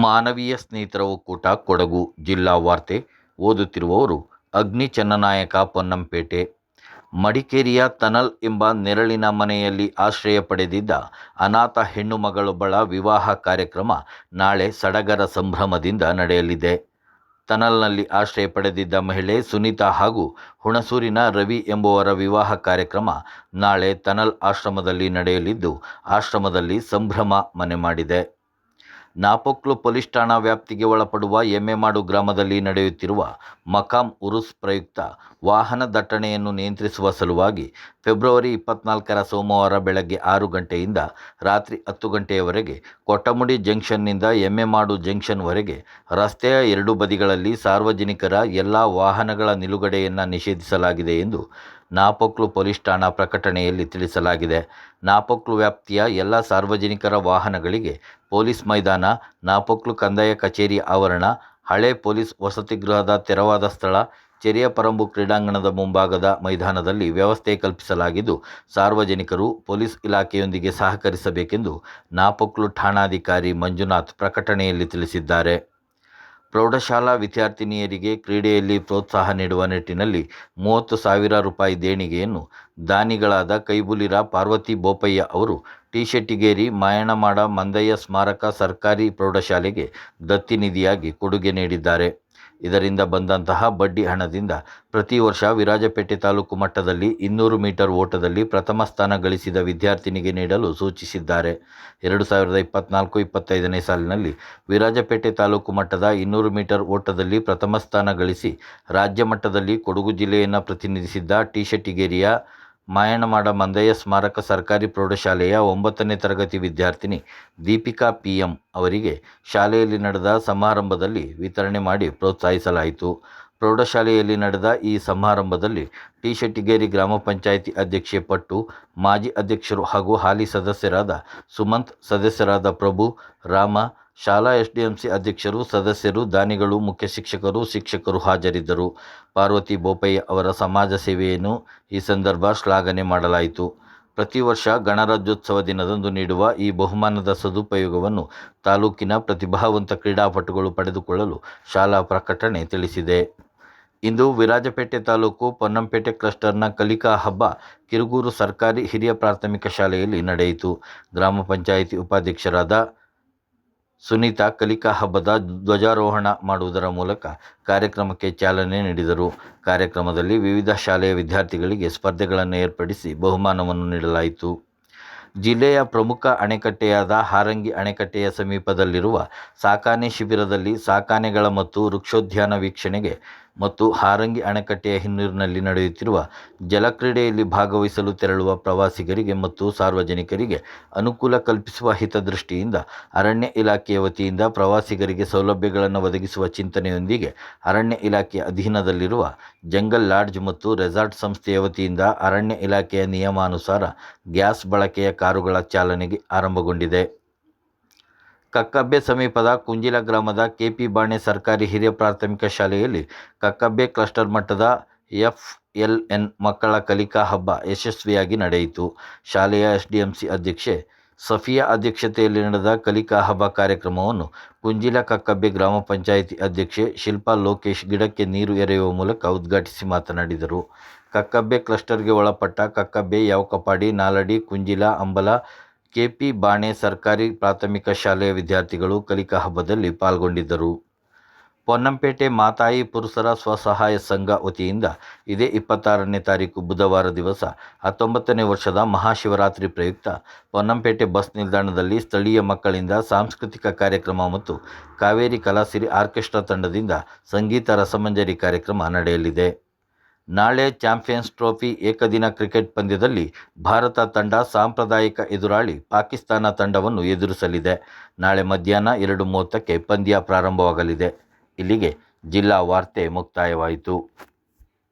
ಮಾನವೀಯ ಸ್ನೇಹಿತರ ಒಕ್ಕೂಟ ಕೊಡಗು ಜಿಲ್ಲಾ ವಾರ್ತೆ ಓದುತ್ತಿರುವವರು ಅಗ್ನಿ ಚನ್ನನಾಯಕ ಪೊನ್ನಂಪೇಟೆ. ಮಡಿಕೇರಿಯ ತನಲ್ ಎಂಬ ನೆರಳಿನ ಮನೆಯಲ್ಲಿ ಆಶ್ರಯ ಪಡೆದಿದ್ದ ಅನಾಥ ಹೆಣ್ಣು ಮಗಳೊಬ್ಬಳ ವಿವಾಹ ಕಾರ್ಯಕ್ರಮ ನಾಳೆ ಸಡಗರ ಸಂಭ್ರಮದಿಂದ ನಡೆಯಲಿದೆ. ತನಲ್ನಲ್ಲಿ ಆಶ್ರಯ ಪಡೆದಿದ್ದ ಮಹಿಳೆ ಸುನೀತಾ ಹಾಗೂ ಹುಣಸೂರಿನ ರವಿ ಎಂಬುವರ ವಿವಾಹ ಕಾರ್ಯಕ್ರಮ ನಾಳೆ ತನಲ್ ಆಶ್ರಮದಲ್ಲಿ ನಡೆಯಲಿದ್ದು, ಆಶ್ರಮದಲ್ಲಿ ಸಂಭ್ರಮ ಮನೆ ಮಾಡಿದೆ. ನಾಪೊಕ್ಲು ಪೊಲೀಸ್ ಠಾಣಾ ವ್ಯಾಪ್ತಿಗೆ ಒಳಪಡುವ ಎಮ್ಮೆಮಾಡು ಗ್ರಾಮದಲ್ಲಿ ನಡೆಯುತ್ತಿರುವ ಮಕಾಂ ಉರುಸ್ ಪ್ರಯುಕ್ತ ವಾಹನ ದಟ್ಟಣೆಯನ್ನು ನಿಯಂತ್ರಿಸುವ ಸಲುವಾಗಿ ಫೆಬ್ರವರಿ 24ರ ಸೋಮವಾರ ಬೆಳಗ್ಗೆ 6 ಗಂಟೆಯಿಂದ ರಾತ್ರಿ 10 ಗಂಟೆಯವರೆಗೆ ಕೊಟ್ಟಮುಡಿ ಜಂಕ್ಷನ್ನಿಂದ ಎಮ್ಮೆಮಾಡು ಜಂಕ್ಷನ್ವರೆಗೆ ರಸ್ತೆಯ ಎರಡೂ ಬದಿಗಳಲ್ಲಿ ಸಾರ್ವಜನಿಕರ ಎಲ್ಲ ವಾಹನಗಳ ನಿಲುಗಡೆಯನ್ನು ನಿಷೇಧಿಸಲಾಗಿದೆ ಎಂದು ನಾಪೊಕ್ಲು ಪೊಲೀಸ್ ಠಾಣಾ ಪ್ರಕಟಣೆಯಲ್ಲಿ ತಿಳಿಸಲಾಗಿದೆ. ನಾಪೊಕ್ಲು ವ್ಯಾಪ್ತಿಯ ಎಲ್ಲ ಸಾರ್ವಜನಿಕರ ವಾಹನಗಳಿಗೆ ಪೊಲೀಸ್ ಮೈದಾನ, ನಾಪೊಕ್ಲು ಕಂದಾಯ ಕಚೇರಿ ಆವರಣ, ಹಳೆ ಪೊಲೀಸ್ ವಸತಿಗೃಹದ ತೆರವಾದ ಸ್ಥಳ, ಚೆರಿಯ ಪರಂಬು ಕ್ರೀಡಾಂಗಣದ ಮುಂಭಾಗದ ಮೈದಾನದಲ್ಲಿ ವ್ಯವಸ್ಥೆ ಕಲ್ಪಿಸಲಾಗಿದ್ದು, ಸಾರ್ವಜನಿಕರು ಪೊಲೀಸ್ ಇಲಾಖೆಯೊಂದಿಗೆ ಸಹಕರಿಸಬೇಕೆಂದು ನಾಪೊಕ್ಲು ಠಾಣಾಧಿಕಾರಿ ಮಂಜುನಾಥ್ ಪ್ರಕಟಣೆಯಲ್ಲಿ ತಿಳಿಸಿದ್ದಾರೆ. ಪ್ರೌಢಶಾಲಾ ವಿದ್ಯಾರ್ಥಿನಿಯರಿಗೆ ಕ್ರೀಡೆಯಲ್ಲಿ ಪ್ರೋತ್ಸಾಹ ನೀಡುವ ನಿಟ್ಟಿನಲ್ಲಿ 30,000 ರೂಪಾಯಿ ದೇಣಿಗೆಯನ್ನು ದಾನಿಗಳಾದ ಕೈಬುಲಿರ ಪಾರ್ವತಿ ಬೋಪಯ್ಯ ಅವರು ಟಿ-ಶೆಟ್ಟಿಗೇರಿ ಮಾಯಣಮಾಡ ಮಂದಯ್ಯ ಸ್ಮಾರಕ ಸರ್ಕಾರಿ ಪ್ರೌಢಶಾಲೆಗೆ ದತ್ತಿ ನಿಧಿಯಾಗಿ ಕೊಡುಗೆ ನೀಡಿದ್ದಾರೆ. ಇದರಿಂದ ಬಂದಂತಹ ಬಡ್ಡಿ ಹಣದಿಂದ ಪ್ರತಿ ವರ್ಷ ವಿರಾಜಪೇಟೆ ತಾಲೂಕು ಮಟ್ಟದಲ್ಲಿ 200 ಮೀಟರ್ ಓಟದಲ್ಲಿ ಪ್ರಥಮ ಸ್ಥಾನ ಗಳಿಸಿದ ವಿದ್ಯಾರ್ಥಿನಿಗೆ ನೀಡಲು ಸೂಚಿಸಿದ್ದಾರೆ. 2024-25ನೇ ಸಾಲಿನಲ್ಲಿ ವಿರಾಜಪೇಟೆ ತಾಲೂಕು ಮಟ್ಟದ 200 ಮೀಟರ್ ಓಟದಲ್ಲಿ ಪ್ರಥಮ ಸ್ಥಾನ ಗಳಿಸಿ ರಾಜ್ಯ ಮಟ್ಟದಲ್ಲಿ ಕೊಡಗು ಜಿಲ್ಲೆಯನ್ನು ಪ್ರತಿನಿಧಿಸಿದ್ದ ಟಿ-ಶೆಟ್ಟಿಗೇರಿಯ ಮಾಯಣಮಾಡ ಮಂದಯ್ಯ ಸ್ಮಾರಕ ಸರ್ಕಾರಿ ಪ್ರೌಢಶಾಲೆಯ 9ನೇ ತರಗತಿ ವಿದ್ಯಾರ್ಥಿನಿ ದೀಪಿಕಾ ಪಿ.ಎಂ. ಅವರಿಗೆ ಶಾಲೆಯಲ್ಲಿ ನಡೆದ ಸಮಾರಂಭದಲ್ಲಿ ವಿತರಣೆ ಮಾಡಿ ಪ್ರೋತ್ಸಾಹಿಸಲಾಯಿತು. ಪ್ರೌಢಶಾಲೆಯಲ್ಲಿ ನಡೆದ ಈ ಸಮಾರಂಭದಲ್ಲಿ ಟಿ-ಶೆಟ್ಟಿಗೇರಿ ಗ್ರಾಮ ಪಂಚಾಯಿತಿ ಅಧ್ಯಕ್ಷೆ ಪಟ್ಟು, ಮಾಜಿ ಅಧ್ಯಕ್ಷರು ಹಾಗೂ ಹಾಲಿ ಸದಸ್ಯರಾದ ಸುಮಂತ್, ಸದಸ್ಯರಾದ ಪ್ರಭು, ರಾಮ, ಶಾಲಾ ಎಸ್ಡಿಎಂಸಿ ಅಧ್ಯಕ್ಷರು, ಸದಸ್ಯರು, ದಾನಿಗಳು, ಮುಖ್ಯ ಶಿಕ್ಷಕರು, ಶಿಕ್ಷಕರು ಹಾಜರಿದ್ದರು. ಪಾರ್ವತಿ ಬೋಪಯ್ಯ ಅವರ ಸಮಾಜ ಸೇವೆಯನ್ನು ಈ ಸಂದರ್ಭ ಶ್ಲಾಘನೆ ಮಾಡಲಾಯಿತು. ಪ್ರತಿ ವರ್ಷ ಗಣರಾಜ್ಯೋತ್ಸವ ದಿನದಂದು ನೀಡುವ ಈ ಬಹುಮಾನದ ಸದುಪಯೋಗವನ್ನು ತಾಲೂಕಿನ ಪ್ರತಿಭಾವಂತ ಕ್ರೀಡಾಪಟುಗಳು ಪಡೆದುಕೊಳ್ಳಲು ಶಾಲಾ ಪ್ರಕಟಣೆ ತಿಳಿಸಿದೆ. ಇಂದು ವಿರಾಜಪೇಟೆ ತಾಲೂಕು ಪೊನ್ನಂಪೇಟೆ ಕ್ಲಸ್ಟರ್ನ ಕಲಿಕಾ ಹಬ್ಬ ಕಿರುಗೂರು ಸರ್ಕಾರಿ ಹಿರಿಯ ಪ್ರಾಥಮಿಕ ಶಾಲೆಯಲ್ಲಿ ನಡೆಯಿತು. ಗ್ರಾಮ ಪಂಚಾಯಿತಿ ಉಪಾಧ್ಯಕ್ಷರಾದ ಸುನೀತಾ ಕಲಿಕಾ ಹಬ್ಬದ ಧ್ವಜಾರೋಹಣ ಮಾಡುವುದರ ಮೂಲಕ ಕಾರ್ಯಕ್ರಮಕ್ಕೆ ಚಾಲನೆ ನೀಡಿದರು. ಕಾರ್ಯಕ್ರಮದಲ್ಲಿ ವಿವಿಧ ಶಾಲೆಯ ವಿದ್ಯಾರ್ಥಿಗಳಿಗೆ ಸ್ಪರ್ಧೆಗಳನ್ನು ಏರ್ಪಡಿಸಿ ಬಹುಮಾನವನ್ನು ನೀಡಲಾಯಿತು. ಜಿಲ್ಲೆಯ ಪ್ರಮುಖ ಅಣೆಕಟ್ಟೆಯಾದ ಹಾರಂಗಿ ಅಣೆಕಟ್ಟೆಯ ಸಮೀಪದಲ್ಲಿರುವ ಸಾಕಾನೆ ಶಿಬಿರದಲ್ಲಿ ಸಾಕಾನೆಗಳ ಮತ್ತು ವೃಕ್ಷೋದ್ಯಾನ ವೀಕ್ಷಣೆಗೆ ಮತ್ತು ಹಾರಂಗಿ ಅಣೆಕಟ್ಟೆಯ ಹಿನ್ನೀರಿನಲ್ಲಿ ನಡೆಯುತ್ತಿರುವ ಜಲಕ್ರೀಡೆಯಲ್ಲಿ ಭಾಗವಹಿಸಲು ತೆರಳುವ ಪ್ರವಾಸಿಗರಿಗೆ ಮತ್ತು ಸಾರ್ವಜನಿಕರಿಗೆ ಅನುಕೂಲ ಕಲ್ಪಿಸುವ ಹಿತದೃಷ್ಟಿಯಿಂದ ಅರಣ್ಯ ಇಲಾಖೆಯ ವತಿಯಿಂದ ಪ್ರವಾಸಿಗರಿಗೆ ಸೌಲಭ್ಯಗಳನ್ನು ಒದಗಿಸುವ ಚಿಂತನೆಯೊಂದಿಗೆ ಅರಣ್ಯ ಇಲಾಖೆಯ ಅಧೀನದಲ್ಲಿರುವ ಜಂಗಲ್ ಲಾಡ್ಜ್ ಮತ್ತು ರೆಸಾರ್ಟ್ ಸಂಸ್ಥೆಯ ವತಿಯಿಂದ ಅರಣ್ಯ ಇಲಾಖೆಯ ನಿಯಮಾನುಸಾರ ಗ್ಯಾಸ್ ಬಳಕೆಯ ಕಾರುಗಳ ಚಾಲನೆಗೆ ಆರಂಭಗೊಂಡಿದೆ. ಕಕ್ಕಬ್ಬೆ ಸಮೀಪದ ಕುಂಜಿಲ ಗ್ರಾಮದ ಕೆ.ಪಿ. ಬಾಣೆ ಸರ್ಕಾರಿ ಹಿರಿಯ ಪ್ರಾಥಮಿಕ ಶಾಲೆಯಲ್ಲಿ ಕಕ್ಕಬ್ಬೆ ಕ್ಲಸ್ಟರ್ ಮಟ್ಟದ ಎಫ್.ಎಲ್.ಎನ್. ಮಕ್ಕಳ ಕಲಿಕಾ ಹಬ್ಬ ಯಶಸ್ವಿಯಾಗಿ ನಡೆಯಿತು. ಶಾಲೆಯ ಎಸ್ಡಿಎಂಸಿ ಅಧ್ಯಕ್ಷೆ ಸಫಿಯಾ ಅಧ್ಯಕ್ಷತೆಯಲ್ಲಿ ನಡೆದ ಕಲಿಕಾ ಹಬ್ಬ ಕಾರ್ಯಕ್ರಮವನ್ನು ಕುಂಜಿಲ ಕಕ್ಕಬ್ಬೆ ಗ್ರಾಮ ಪಂಚಾಯಿತಿ ಅಧ್ಯಕ್ಷೆ ಶಿಲ್ಪಾ ಲೋಕೇಶ್ ಗಿಡಕ್ಕೆ ನೀರು ಎರೆಯುವ ಮೂಲಕ ಉದ್ಘಾಟಿಸಿ ಮಾತನಾಡಿದರು. ಕಕ್ಕಬ್ಬೆ ಕ್ಲಸ್ಟರ್ಗೆ ಒಳಪಟ್ಟ ಕಕ್ಕಬ್ಬೆ, ಯಾವಕಪಾಡಿ, ನಾಲಡಿ, ಕುಂಜಿಲ, ಅಂಬಲ, ಕೆ.ಪಿ. ಬಾಣೆ ಸರ್ಕಾರಿ ಪ್ರಾಥಮಿಕ ಶಾಲೆಯ ವಿದ್ಯಾರ್ಥಿಗಳು ಕಲಿಕಾ ಹಬ್ಬದಲ್ಲಿ ಪಾಲ್ಗೊಂಡಿದ್ದರು. ಪೊನ್ನಂಪೇಟೆ ಮಾತಾಯಿ ಪುರುಷರ ಸ್ವಸಹಾಯ ಸಂಘ ವತಿಯಿಂದ ಇದೇ 26ನೇ ತಾರೀಕು ಬುಧವಾರ ದಿವಸ 19ನೇ ವರ್ಷದ ಮಹಾಶಿವರಾತ್ರಿ ಪ್ರಯುಕ್ತ ಪೊನ್ನಂಪೇಟೆ ಬಸ್ ನಿಲ್ದಾಣದಲ್ಲಿ ಸ್ಥಳೀಯ ಮಕ್ಕಳಿಂದ ಸಾಂಸ್ಕೃತಿಕ ಕಾರ್ಯಕ್ರಮ ಮತ್ತು ಕಾವೇರಿ ಕಲಾಸಿರಿ ಆರ್ಕೆಸ್ಟ್ರಾ ತಂಡದಿಂದ ಸಂಗೀತ ರಸಮಂಜರಿ ಕಾರ್ಯಕ್ರಮ ನಡೆಯಲಿದೆ. ನಾಳೆ ಚಾಂಪಿಯನ್ಸ್ ಟ್ರೋಫಿ ಏಕದಿನ ಕ್ರಿಕೆಟ್ ಪಂದ್ಯದಲ್ಲಿ ಭಾರತ ತಂಡ ಸಾಂಪ್ರದಾಯಿಕ ಎದುರಾಳಿ ಪಾಕಿಸ್ತಾನ ತಂಡವನ್ನು ಎದುರಿಸಲಿದೆ. ನಾಳೆ ಮಧ್ಯಾಹ್ನ 2:30ಕ್ಕೆ ಪಂದ್ಯ ಪ್ರಾರಂಭವಾಗಲಿದೆ. ಇಲ್ಲಿಗೆ ಜಿಲ್ಲಾ ವಾರ್ತೆ ಮುಕ್ತಾಯವಾಯಿತು.